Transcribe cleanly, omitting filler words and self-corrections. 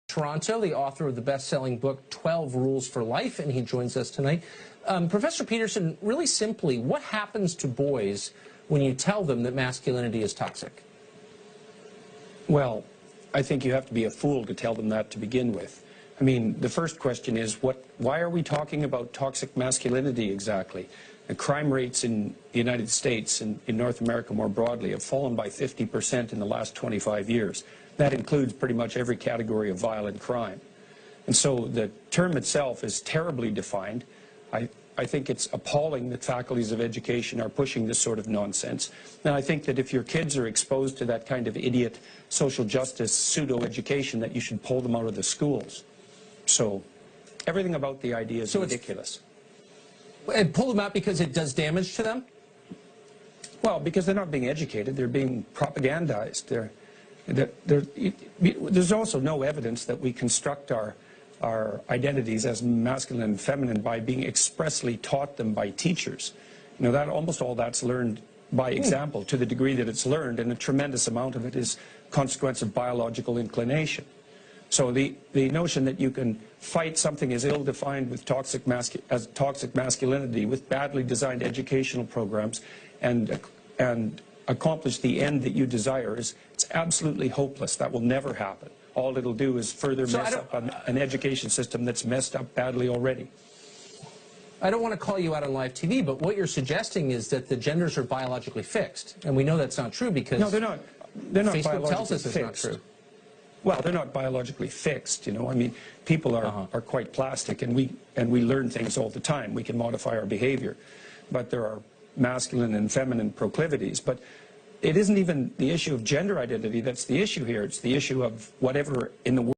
Toronto, the author of the best-selling book 12 Rules for Life, and he joins us tonight. Professor Peterson, really simply, what happens to boys when you tell them that masculinity is toxic? Well, I think you have to be a fool to tell them that to begin with. I mean, the first question is, why are we talking about toxic masculinity exactly? The crime rates in the United States and in North America more broadly have fallen by 50% in the last 25 years. That includes pretty much every category of violent crime. And so the term itself is terribly defined. I think it's appalling that faculties of education are pushing this sort of nonsense. And I think that if your kids are exposed to that kind of idiot social justice pseudo-education, that you should pull them out of the schools. So everything about the idea is ridiculous. And pull them out because it does damage to them? Well, because they're not being educated, they're being propagandized. There's also no evidence that we construct our identities as masculine and feminine by being expressly taught them by teachers. You know, that almost all that's learned by example to the degree that it's learned, and a tremendous amount of it is consequence of biological inclination. So the notion that you can fight something as ill-defined with toxic masculinity with badly designed educational programs and accomplish the end that you desire it's absolutely hopeless. That will never happen. All it'll do is further mess up an education system that's messed up badly already. I don't want to call you out on live TV, but what you're suggesting is that the genders are biologically fixed, and we know that's not true because no, they're not. They're not Facebook tells us fixed. it's not true. Well, they're not biologically fixed, you know. I mean, people are quite plastic, and we learn things all the time. We can modify our behavior, but there are masculine and feminine proclivities. But it isn't even the issue of gender identity that's the issue here. It's the issue of whatever in the world